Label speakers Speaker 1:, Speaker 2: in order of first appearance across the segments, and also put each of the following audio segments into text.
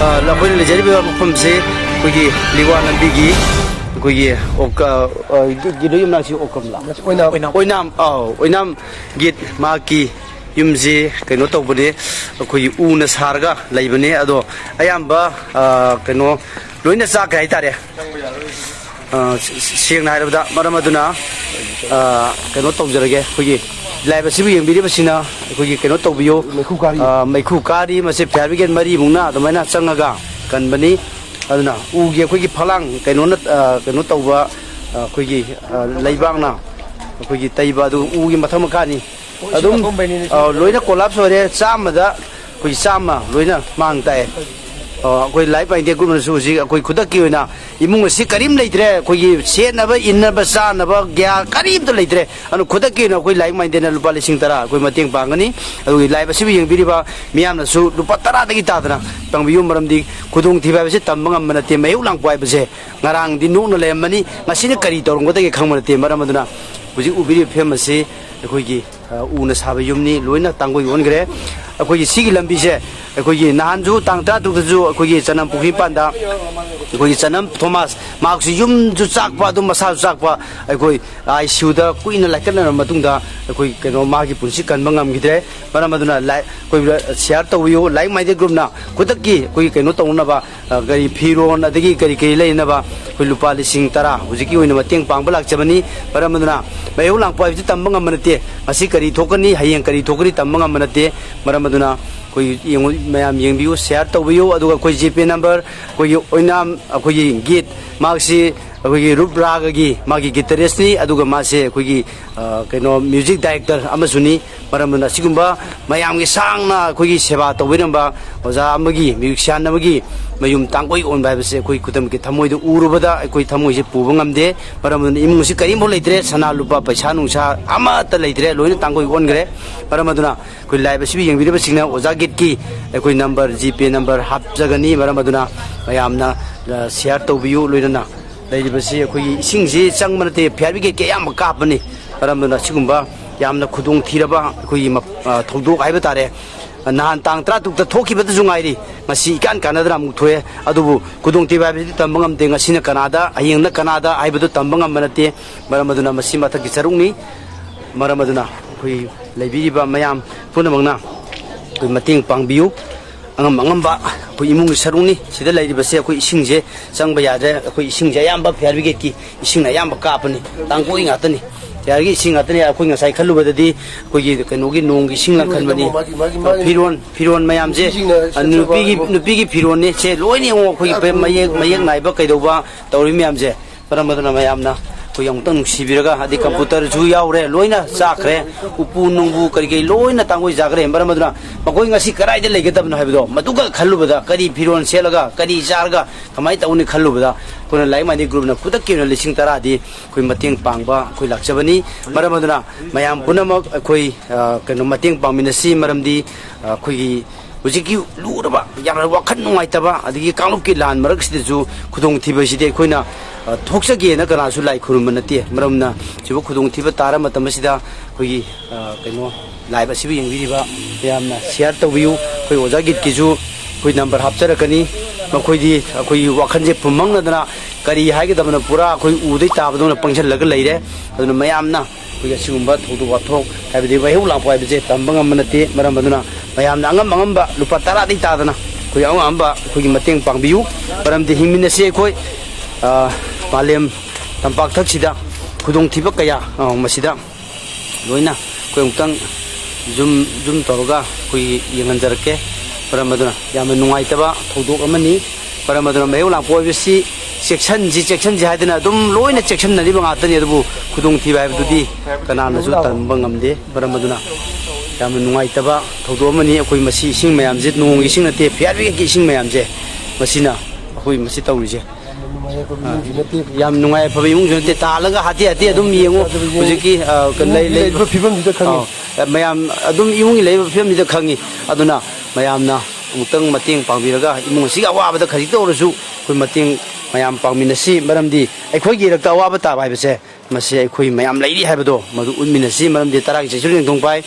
Speaker 1: ꯑꯩꯈꯣꯏꯅ ꯂꯩꯖꯔꯤꯕ ꯃꯐꯝꯁꯤ ꯑꯩꯈꯣꯏꯒꯤ ꯂꯤꯋꯥ ꯂꯝꯕꯤꯒꯤ ꯑꯩꯈꯣꯏꯒꯤ ꯒꯤꯗꯣ ꯌꯨꯝꯅꯥꯛꯁꯤ ꯑꯣꯀꯝꯂꯥ ꯑꯣꯏꯅꯥꯝ ꯒꯦꯠ ꯃꯍꯥꯛꯀꯤ ꯌꯨꯝꯁꯤ ꯀꯩꯅꯣ ꯇꯧꯕꯅꯦ ꯑꯩꯈꯣꯏꯒꯤ ꯎꯅ ꯁꯥꯔꯒ ꯂꯩꯕꯅꯦ ꯑꯗꯣ ꯑꯌꯥꯝꯕ ꯀꯩꯅꯣ ꯂꯣꯏꯅ ꯆꯥꯛꯈ꯭ꯔꯦ ꯍꯥꯏꯇꯥꯔꯦ ꯁꯦꯡꯅ ꯍꯥꯏꯔꯕꯗ ꯃꯔꯝ ꯑꯗꯨꯅ ꯀꯩꯅꯣ ꯇꯧꯖꯔꯒꯦ ꯑꯩꯈꯣꯏꯒꯤ ꯂꯥꯏꯕ ꯑꯁꯤꯕꯨ ꯌꯦꯡꯕꯤꯔꯤꯕꯁꯤꯅ ꯑꯩꯈꯣꯏꯒꯤ ꯀꯩꯅꯣ ꯇꯧꯕꯤꯌꯨ ꯃꯩꯈꯨ ꯀꯥꯔꯤ ꯃꯁꯤ ꯐꯥꯌꯔ ꯕ꯭ꯔꯤꯒꯦꯗ ꯃꯔꯤꯃꯨꯛꯅ ꯑꯗꯨꯃꯥꯏꯅ ꯆꯪꯉꯒ ꯀꯟꯕꯅꯤ ꯑꯗꯨꯅ ꯎꯒꯤ ꯑꯩꯈꯣꯏꯒꯤ ꯐꯂꯥꯡ ꯀꯩꯅꯣꯅ ꯀꯩꯅꯣ ꯇꯧꯕ ꯑꯩꯈꯣꯏꯒꯤ ꯂꯩꯕꯥꯛꯅ ꯑꯩꯈꯣꯏꯒꯤ ꯇꯩꯕ ꯑꯗꯨ ꯎꯒꯤ ꯃꯊꯛ ꯃꯈꯥꯅꯤ ꯑꯗꯨꯝ ꯂꯣꯏꯅ ꯀꯣꯂꯥꯞꯁ ꯑꯣꯏꯔꯦ ꯆꯥꯝꯃꯗ ꯑꯩꯈꯣꯏ ꯆꯥꯝꯃ ꯂꯣꯏꯅ ꯃꯥꯡ ꯇꯥꯛꯑꯦ ꯑꯩꯈꯣꯏ ꯂꯥꯏꯐ ꯃꯥꯏꯟꯗꯦꯗ ꯒ꯭ꯔꯨꯞꯅꯁꯨ ꯍꯧꯖꯤꯛ ꯑꯩꯈꯣꯏ ꯈꯨꯗꯛꯀꯤ ꯑꯣꯏꯅ ꯏꯃꯨꯡ ꯑꯁꯤ ꯀꯔꯤꯝ ꯂꯩꯇ꯭ꯔꯦ ꯑꯩꯈꯣꯏꯒꯤ ꯁꯦꯠꯅꯕ ꯏꯟꯅꯕ ꯆꯥꯅꯕ ꯒ꯭ꯌꯥ ꯀꯔꯤꯝꯇ ꯂꯩꯇ꯭ꯔꯦ ꯑꯗꯨꯅ ꯈꯨꯗꯛꯀꯤ ꯑꯣꯏꯅ ꯑꯩꯈꯣꯏ ꯂꯥꯏꯐ ꯃꯥꯏꯟꯗꯦꯗꯅ ꯂꯨꯄꯥ 10,000 ꯑꯩꯈꯣই ꯃꯇꯦꯡ ꯄꯥꯡꯒꯅꯤ ꯑꯗꯨꯒ ꯂꯥꯏꯐ ꯑꯁꯤꯕꯨ ꯌꯦꯡꯕꯤꯔꯤꯕ ꯃꯤꯌꯥꯝꯅꯁꯨ ꯂꯨꯄꯥ 10ꯗꯒꯤ ꯇꯥꯗꯅ ꯄꯥꯡꯕꯤꯌꯨ ꯃꯔꯝꯗꯤ ꯈꯨꯗꯣꯡꯊꯤꯕ ꯍꯥꯏꯕꯁꯤ ꯇꯝꯕ ꯉꯝꯕ ꯅꯠꯇꯦ ꯃꯌꯣꯛ ꯂꯥꯡꯄ ꯍꯥꯏꯕꯁꯦ ꯉꯔꯥꯡꯗꯤ ꯅꯣꯛꯅ ꯂꯩꯔꯝꯕꯅꯤ ꯉꯁꯤꯅ ꯀꯔꯤ ꯇꯧꯔꯝꯒꯗꯒꯦ ꯈꯪꯕ ꯅꯠꯇꯦ ꯃꯔꯝ ꯑꯗꯨꯅ ꯍꯧꯖꯤꯛ ꯎꯕꯤꯔꯤꯕ ꯐꯤꯕꯝ ꯑꯁꯤ ꯑꯩꯈꯣꯏꯒꯤ ꯎꯅ ꯁꯥꯕ ꯌꯨꯝꯅꯤ ꯂꯣꯏꯅ ꯇꯥꯡꯒꯣꯏ ꯑꯣꯟꯈ꯭ꯔꯦ ꯑꯩꯈꯣꯏꯒꯤ ꯁꯤꯒꯤ ꯂꯝꯕꯤꯁꯦ ꯑꯩꯈꯣꯏꯒꯤ ꯅꯍꯥꯟꯁꯨ ꯇꯥꯡ 13ꯗꯁꯨ ꯑꯩꯈꯣꯏꯒꯤ ꯆꯅꯝ ꯄꯨꯈ꯭ꯔꯤ ꯃꯄꯥꯟꯗ ꯑꯩꯈꯣꯏꯒꯤ ꯆꯅꯝ ꯊꯣꯃꯥꯁ ꯃꯍꯥꯛꯁꯨ ꯌꯨꯝꯁꯨ ꯆꯥꯛꯄ ꯑꯗꯨꯝ ꯃꯁꯥꯁꯨ ꯆꯥꯛꯄ ꯑꯩꯈꯣꯏ ICUꯗ ꯀꯨꯏꯅ ꯂꯩꯈꯠꯅꯔꯕ ꯃꯇꯨꯡꯗ ꯑꯩꯈꯣꯏ ꯀꯩꯅꯣ ꯃꯥꯒꯤ ꯄꯨꯟꯁꯤ ꯀꯟꯕ ꯉꯝꯈꯤꯗ꯭ꯔꯦ ꯃꯔꯝ ꯑꯗꯨꯅ ꯑꯩꯈꯣꯏ ꯁꯤꯌꯥꯔ ꯇꯧꯕꯤꯌꯨ ꯂꯥꯏꯐ ꯃꯥꯏꯟꯗꯦꯗ ꯒ꯭ꯔꯨꯞꯅ ꯈꯨꯗꯛꯀꯤ ꯑꯩꯈꯣꯏ ꯀꯩꯅꯣ ꯇꯧꯅꯕ ꯀꯔꯤ ꯐꯤꯔꯣꯟ ꯑꯗꯒꯤ ꯀꯔꯤ ꯂꯩꯅꯕ ꯑꯩꯈꯣꯏ ꯂꯨꯄꯥ 10,000 ꯍꯧꯖꯤꯛꯀꯤ ꯑꯣꯏꯅ ꯃꯇꯦꯡ ꯄꯥꯡꯕ ꯂꯥꯛꯆꯕꯅꯤ ꯃꯔꯝ ꯑꯗꯨꯅ ꯃꯌꯣꯛ ꯂꯥꯡꯄ ꯍꯥꯏꯕꯁꯤ ꯇꯝꯕ ꯉꯝꯕ ꯅꯠꯇꯦ ꯉꯁꯤ ꯀꯔꯤ ꯊꯣꯛꯀꯅꯤ ꯍꯌꯦꯡ ꯀꯔꯤ ꯊꯣꯛꯀꯅꯤ ꯇꯝꯕ ꯉꯝꯕ ꯅꯠꯇꯦ ꯃꯔꯝ ꯑꯗꯨꯅ ꯑꯩꯈꯣꯏ ꯃꯌꯥꯝ ꯌꯦꯡꯕꯤꯌꯨ ꯁꯤꯌꯥꯔ ꯇꯧꯕꯤꯌꯨ ꯑꯗꯨꯒ ꯑꯩꯈꯣꯏ GPay ꯅꯝꯕꯔ ꯑꯩꯈꯣꯏꯒꯤ ꯑꯣꯏꯅꯥꯝ ꯑꯩꯈꯣꯏꯒꯤ ꯒꯤꯠ ꯃꯍꯥꯛꯁꯤ ꯑꯩꯈꯣꯏꯒꯤ ꯔꯨꯞ ꯔꯥꯒꯒꯤ ꯃꯥꯒꯤ ꯒꯤꯇꯔꯤꯁꯅꯤ ꯑꯗꯨꯒ ꯃꯥꯁꯦ ꯑꯩꯈꯣꯏꯒꯤ ꯀꯩꯅꯣ ꯃ꯭ꯌꯨꯖꯤꯛ ꯗꯥꯏꯔꯦꯛꯇꯔ ꯑꯃꯁꯨꯅꯤ ꯃꯔꯝ ꯑꯗꯨꯅ ꯑꯁꯤꯒꯨꯝꯕ ꯃꯌꯥꯝꯒꯤ ꯁꯥꯡꯅ ꯑꯩꯈꯣꯏꯒꯤ ꯁꯦꯕꯥ ꯇꯧꯕꯤꯔꯝꯕ ꯑꯣꯖꯥ ꯑꯃꯒꯤ ꯃ꯭ꯌꯨꯖꯤꯁꯤꯌꯥꯟ ꯑꯃꯒꯤ ꯃꯌꯨꯝ ꯇꯥꯡꯀꯣꯏ ꯑꯣꯟꯕ ꯍꯥꯏꯕꯁꯦ ꯑꯩꯈꯣꯏ ꯈꯨꯗꯝꯒꯤ ꯊꯃꯣꯏꯗ ꯎꯔꯨꯕꯗ ꯑꯩꯈꯣই ꯊꯃꯣꯏꯁꯦ ꯄꯨꯕ ꯉꯝꯗꯦ ꯃꯔꯝ ꯑꯗꯨꯅ ꯏꯃꯨꯡ ꯑꯁꯤ ꯀꯔꯤꯝꯐꯥꯎ ꯂꯩꯇ꯭ꯔꯦ ꯁꯅꯥ ꯂꯨꯄꯥ ꯄꯩꯁꯥ ꯅꯨꯡꯁꯥ ꯑꯃꯠꯇ ꯂꯩꯇ꯭ꯔꯦ ꯂꯣꯏꯅ ꯇꯥꯡꯀꯣꯏ ꯑꯣꯟꯈ꯭ꯔꯦ ꯃꯔꯝ ꯑꯗꯨꯅ ꯑꯩꯈꯣꯏ ꯂꯥꯏꯚ ꯑꯁꯤꯕꯨ ꯌꯦꯡꯕꯤꯔꯤꯕꯁꯤꯡꯅ ꯑꯣꯖꯥ ꯒꯤꯠꯀꯤ ꯑꯩꯈꯣꯏ ꯅꯝꯕꯔ GPay ꯅꯝꯕꯔ ꯍꯥꯞꯆꯒꯅꯤ ꯃꯔꯝ ꯑꯗꯨꯅ ꯃꯌꯥꯝꯅ ꯁꯤꯌꯥꯔ ꯇꯧꯕꯤꯌꯨ ꯂꯣꯏꯅꯅ ꯂꯩꯔꯤꯕꯁꯤ ꯑꯩꯈꯣꯏꯒꯤ ꯏꯁꯤꯡꯁꯤ ꯆꯪꯕ ꯅꯠꯇꯦ ꯐꯥꯌꯔ ꯕ꯭ꯔꯤꯒꯦꯗꯀꯤ ꯑꯌꯥꯝꯕ ꯀꯥꯞꯄꯅꯤ ꯃꯔꯝ ꯑꯗꯨꯅ ꯑꯁꯤꯒꯨꯝꯕ ꯌꯥꯝꯅ ꯈꯨꯗꯣꯡꯊꯤꯔꯕ ꯑꯩꯈꯣꯏꯒꯤ ꯊꯧꯗꯣꯛ ꯍꯥꯏꯕ ꯇꯥꯔꯦ ꯅꯍꯥꯟ ꯇꯥꯡ 13ꯗ ꯊꯣꯛꯈꯤꯕꯗꯁꯨ ꯉꯥꯏꯔꯤ ꯉꯁꯤ ꯏꯀꯥꯟ ꯀꯥꯟꯅꯗꯅ ꯑꯃꯨꯛ ꯊꯣꯛꯑꯦ ꯑꯗꯨꯕꯨ ꯈꯨꯗꯣꯡꯊꯤꯕ ꯍꯥꯏꯕꯁꯤꯗꯤ ꯇꯝꯕ ꯉꯝꯗꯦ ꯉꯁꯤꯅ ꯀꯅꯥꯗ ꯍꯌꯦꯡꯅ ꯀꯅꯥꯗ ꯍꯥꯏꯕꯗꯨ ꯇꯝꯕ ꯉꯝꯕ ꯅꯠꯇꯦ ꯃꯔꯝ ꯑꯗꯨꯅ ꯃꯁꯤ ꯃꯊꯛꯀꯤ ꯁꯔꯨꯛꯅꯤ ꯃꯔꯝ ꯑꯗꯨꯅ ꯑꯩꯈꯣꯏ ꯂꯩꯕꯤꯔꯤꯕ ꯃꯌꯥꯝ ꯄꯨꯝꯅꯃꯛꯅ ꯑꯩꯈꯣই ꯃꯇꯦꯡ ꯄꯥꯡꯕꯤꯌꯨ ꯑꯉꯝꯕ ꯑꯩꯈꯣꯏ ꯏꯃꯨꯡꯒꯤ ꯁꯔꯨꯛꯅꯤ ꯁꯤꯗ ꯂꯩꯔꯤꯕꯁꯦ ꯑꯩꯈꯣꯏ ꯏꯁꯤꯡꯁꯦ ꯆꯪꯕ ꯌꯥꯗ꯭ꯔꯦ ꯑꯩꯈꯣꯏ ꯏꯁꯤꯡꯁꯦ ꯑꯌꯥꯝꯕ ꯐꯥꯌꯔ ꯕ꯭ꯔꯤꯒꯦꯗꯀꯤ ꯏꯁꯤꯡꯅ ꯑꯌꯥꯝꯕ ꯀꯥꯞꯄꯅꯤ ꯇꯥꯡꯀꯣꯏ ꯉꯥꯛꯇꯅꯤ ꯐꯥꯌꯔꯒꯤ ꯏꯁꯤꯡ ꯉꯥꯛꯇꯅꯤ ꯑꯩꯈꯣꯏ ꯉꯁꯥꯏ ꯈꯜꯂꯨꯕꯗꯗꯤ ꯑꯩꯈꯣꯏꯒꯤ ꯀꯩꯅꯣꯒꯤ ꯅꯣꯡꯒꯤ ꯏꯁꯤꯡ ꯈꯟꯕꯅꯤ ꯐꯤꯔꯣꯟ ꯃꯌꯥꯝꯁꯦ ꯅꯨꯄꯤꯒꯤ ꯐꯤꯔꯣꯟꯅꯤ ꯁꯦ ꯂꯣꯏꯅ ꯌꯦꯡꯉꯣ ꯑꯩꯈꯣꯏꯒꯤ ꯃꯌꯦꯛ ꯅꯥꯏꯕ ꯀꯩꯗꯧꯕ ꯇꯧꯔꯤ ꯃꯌꯥꯝꯁꯦ ꯃꯔꯝ ꯑꯗꯨꯅ ꯃꯌꯥꯝꯅ ꯑꯩꯈꯣꯏ ꯑꯃꯨꯛꯇꯪ ꯅꯨꯡꯁꯤꯕꯤꯔꯒ ꯍꯥꯏꯗꯤ ꯀꯝꯄ꯭ꯌꯨꯇꯔꯁꯨ ꯌꯥꯎꯔꯦ ꯂꯣꯏꯅ ꯆꯥꯛꯈ꯭ꯔꯦ ꯎꯄꯨ ꯅꯨꯡꯕꯨ ꯀꯔꯤ ꯂꯣꯏꯅ ꯇꯥꯡꯀꯣꯏ ꯆꯥꯈ꯭ꯔꯦ ꯃꯔꯝ ꯑꯗꯨꯅ ꯃꯈꯣꯏ ꯉꯁꯤ ꯀꯗꯥꯏꯗ ꯂꯩꯒꯗꯕꯅꯣ ꯍꯥꯏꯕꯗꯣ ꯃꯗꯨꯒ ꯈꯜꯂꯨꯕꯗ ꯀꯔꯤ ꯐꯤꯔꯣꯟ ꯁꯦꯠꯂꯒ ꯀꯔꯤ ꯆꯥꯔꯒ ꯀꯃꯥꯏꯅ ꯇꯧꯅꯤ ꯈꯜꯂꯨꯕꯗ ꯑꯩꯈꯣꯏꯅ ꯂꯥꯏꯐ ꯃꯥꯏꯟꯗꯦꯗ ꯒ꯭ꯔꯨꯞꯅ ꯈꯨꯗꯛꯀꯤ ꯑꯣꯏꯅ 10,000ꯗꯤ ꯑꯩꯈꯣꯏ ꯃꯇꯦꯡ ꯄꯥꯡꯕ ꯑꯩꯈꯣꯏ ꯂꯥꯛꯆꯕꯅꯤ ꯃꯔꯝ ꯑꯗꯨꯅ ꯃꯌꯥꯝ ꯄꯨꯝꯅꯃꯛ ꯑꯩꯈꯣই ꯀꯩꯅꯣ ꯃꯇꯦꯡ ꯄꯥꯡꯃꯤꯟꯅꯁꯤ ꯃꯔꯝꯗꯤ ꯑꯩꯈꯣꯏꯒꯤ ꯍꯧꯖꯤꯛꯀꯤ ꯂꯨꯔꯕ ꯌꯥꯝꯅ ꯋꯥꯈꯜ ꯅꯨꯡꯉꯥꯏꯇꯕ ꯑꯗꯒꯤ ꯀꯥꯡꯂꯨꯞꯀꯤ ꯂꯥꯟ ꯃꯔꯛꯁꯤꯗꯁꯨ ꯈꯨꯗꯣꯡꯊꯤꯕꯁꯤꯗꯤ ꯑꯩꯈꯣꯏꯅ ꯊꯣꯛꯆꯒꯦꯅ ꯀꯅꯥꯁꯨ ꯂꯥꯏ ꯈꯨꯔꯨꯝꯕ ꯅꯠꯇꯦ ꯃꯔꯝꯅ ꯁꯤꯕꯨ ꯈꯨꯗꯣꯡꯊꯤꯕ ꯇꯥꯔ ꯃꯇꯝ ꯑꯁꯤꯗ ꯑꯩꯈꯣꯏꯒꯤ ꯀꯩꯅꯣ ꯂꯥꯏꯚ ꯑꯁꯤꯕꯨ ꯌꯦꯡꯕꯤꯔꯤꯕ ꯃꯌꯥꯝꯅ ꯁꯤꯌꯥꯔ ꯇꯧꯕꯤꯌꯨ ꯑꯩꯈꯣꯏ ꯑꯣꯖꯥ ꯒꯤꯠꯀꯤꯁꯨ ꯑꯩꯈꯣꯏ ꯅꯝꯕꯔ ꯍꯥꯞꯆꯔꯛꯀꯅꯤ ꯃꯈꯣꯏꯗꯤ ꯑꯩꯈꯣꯏꯒꯤ ꯋꯥꯈꯜꯁꯦ ꯐꯨꯝꯃꯪꯅꯗꯅ ꯀꯔꯤ ꯍꯥꯏꯒꯗꯕꯅꯣ ꯄꯨꯔꯥ ꯑꯩꯈꯣꯏ ꯎꯗꯩ ꯇꯥꯕꯗꯧꯅ ꯄꯪꯁꯤꯜꯂꯒ ꯂꯩꯔꯦ ꯑꯗꯨꯅ ꯃꯌꯥꯝꯅ ꯑꯩꯈꯣꯏꯒꯤ ꯑꯁꯤꯒꯨꯝꯕ ꯊꯧꯗꯣꯛ ꯋꯥꯊꯣꯛ ꯍꯥꯏꯕꯗꯤ ꯃꯩꯍꯧ ꯂꯥꯡꯄ ꯍꯥꯏꯕꯁꯦ ꯇꯝꯕ ꯉꯝꯕ ꯅꯠꯇꯦ ꯃꯔꯝ ꯑꯗꯨꯅ ꯃꯌꯥꯝꯅ ꯑꯉꯝꯕ ꯂꯨꯄꯥ 10ꯗꯒꯤ ꯇꯥꯗꯅ ꯑꯩꯈꯣꯏ ꯑꯉꯝꯕ ꯑꯩꯈꯣꯏꯒꯤ ꯃꯇꯦꯡ ꯄꯥꯡꯕꯤꯌꯨ ꯃꯔꯝꯗꯤ ꯍꯤꯡꯃꯤꯟꯅꯁꯤ ꯑꯩꯈꯣꯏ ꯃꯥꯂꯦꯝ ꯇꯝꯄꯥꯛꯊꯛꯁꯤꯗ ꯈꯨꯗꯣꯡꯊꯤꯕ ꯀꯌꯥ ꯃꯁꯤꯗ ꯂꯣꯏꯅ ꯑꯩꯈꯣꯏ ꯑꯃꯨꯛꯇꯪ ꯖꯨꯝ ꯇꯧꯔꯒ ꯑꯩꯈꯣꯏꯒꯤ ꯌꯦꯡꯍꯟꯖꯔꯛꯀꯦ ꯃꯔꯝ ꯑꯗꯨꯅ ꯌꯥꯝꯅ ꯅꯨꯡꯉꯥꯏꯇꯕ ꯊꯧꯗꯣꯛ ꯑꯃꯅꯤ ꯃꯔꯝ ꯑꯗꯨꯅ ꯃꯌꯣꯛ ꯂꯥꯡꯄ ꯍꯥꯏꯕꯁꯤ ꯆꯦꯛꯁꯟꯁꯤ ꯍꯥꯏꯗꯅ ꯑꯗꯨꯝ ꯂꯣꯏꯅ ꯆꯦꯛꯁꯤꯟꯅꯔꯤꯕ ꯉꯥꯛꯇꯅꯤ ꯑꯗꯨꯕꯨ ꯈꯨꯗꯣꯡꯊꯤꯕ ꯍꯥꯏꯕꯗꯨꯗꯤ ꯀꯅꯥꯅꯁꯨ ꯇꯝꯕ ꯉꯝꯗꯦ ꯃꯔꯝ ꯑꯗꯨꯅ ꯌꯥꯝꯅ ꯅꯨꯡꯉꯥꯏꯇꯕ ꯊꯧꯗꯣꯛ ꯑꯃꯅꯤ ꯑꯩꯈꯣꯏ ꯃꯁꯤ ꯏꯁꯤꯡ ꯃꯌꯥꯝꯁꯦ ꯅꯣꯡꯒꯤ ꯏꯁꯤꯡ ꯅꯠꯇꯦ ꯐꯥꯌꯔ ꯕ꯭ꯔꯤꯒꯦꯗꯀꯤ ꯏꯁꯤꯡ ꯃꯌꯥꯝꯁꯦ ꯃꯁꯤꯅ ꯑꯩꯈꯣꯏ ꯃꯁꯤ ꯇꯧꯔꯤꯁꯦ ꯌꯥꯝ ꯅꯨꯡꯉꯥꯏ ꯐꯕ ꯏꯃꯨꯡꯁꯨ ꯅꯠꯇꯦ ꯇꯥꯜꯂꯒ ꯍꯥꯇꯦ ꯑꯗꯨꯝ ꯌꯦꯡꯉꯨ ꯍꯧꯖꯤꯛꯀꯤ
Speaker 2: ꯂꯩꯔꯤꯕ ꯐꯤꯕꯝꯁꯤꯗ ꯈꯪꯉꯤ
Speaker 1: ꯃꯌꯥꯝ ꯑꯗꯨꯝ ꯏꯃꯨꯡꯒꯤ ꯂꯩꯔꯤꯕ ꯐꯤꯕꯝꯁꯤꯗ ꯈꯪꯉꯤ ꯑꯗꯨꯅ ꯃꯌꯥꯝꯅ ꯑꯃꯨꯛꯇꯪ ꯃꯇꯦꯡ ꯄꯥꯡꯕꯤꯔꯒ ꯏꯃꯨꯡ ꯑꯁꯤꯒꯤ ꯑꯋꯥꯕꯗ ꯈꯖꯤꯛꯇ ꯑꯣꯏꯔꯁꯨ ꯑꯩꯈꯣꯏ ꯃꯇꯦꯡ ꯃꯌꯥꯝ ꯄꯥꯡꯃꯤꯟꯅꯁꯤ ꯃꯔꯝꯗꯤ ꯑꯩꯈꯣꯏꯒꯤ ꯏꯔꯛꯇ ꯑꯋꯥꯕ ꯇꯥꯕ ꯍꯥꯏꯕꯁꯦ ꯃꯁꯤ ꯑꯩꯈꯣꯏ ꯃꯌꯥꯝ ꯂꯩꯔꯤ ꯍꯥꯏꯕꯗꯣ ꯃꯗꯨ ꯎꯠꯃꯤꯟꯅꯁꯤ ꯃꯔꯝꯗꯤ ꯇꯔꯥꯒꯤ ꯆꯩꯁꯨ ꯌꯦꯡꯊꯣꯡ ꯄꯥꯏ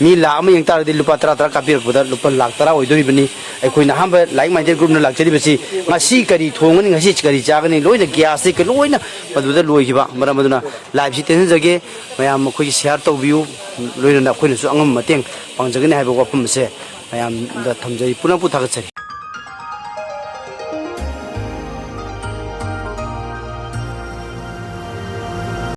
Speaker 1: ꯃꯤ ꯂꯥꯛ ꯑꯃ ꯌꯦꯡ ꯇꯥꯔꯒꯗꯤ ꯂꯨꯄꯥ 10 ꯀꯥꯞꯄꯤꯔꯛꯄꯗ ꯂꯨꯄꯥ ꯂꯥꯛ 10 ꯑꯣꯏꯗꯣꯔꯤꯕꯅꯤ ꯑꯩꯈꯣꯏꯅ ꯑꯍꯥꯟꯕ ꯂꯥꯏꯛ ꯃꯥꯏꯟꯗꯦꯗ ꯒ꯭ꯔꯨꯞꯅ ꯂꯥꯛꯆꯔꯤꯕꯁꯤ ꯉꯁꯤ ꯀꯔꯤ ꯊꯣꯡꯒꯅꯤ ꯉꯁꯤ ꯀꯔꯤ ꯆꯥꯒꯅꯤ ꯂꯣꯏꯅ ꯒ꯭ꯌꯥꯁꯇꯤ ꯂꯣꯏꯅ ꯃꯗꯨꯗ ꯂꯣꯏꯈꯤꯕ ꯃꯔꯝ ꯑꯗꯨꯅ ꯂꯥꯏꯚꯁꯤ ꯇꯦꯟꯖꯟꯖꯒꯦ ꯃꯌꯥꯝ ꯑꯩꯈꯣꯏꯒꯤ ꯁꯤꯌꯥꯔ ꯇꯧꯕꯤꯌꯨ ꯂꯣꯏꯅꯅ ꯑꯩꯈꯣꯏꯅꯁꯨ ꯑꯉꯝꯕ ꯃꯇꯦꯡ ꯄꯥꯡꯖꯒꯅꯤ ꯍꯥꯏꯕ ꯋꯥꯐꯝ ꯑꯁꯦ ꯃꯌꯥꯝꯗ ꯊꯝꯖꯔꯤ ꯄꯨꯅꯄꯨ ꯊꯥꯒꯠꯆꯔꯤ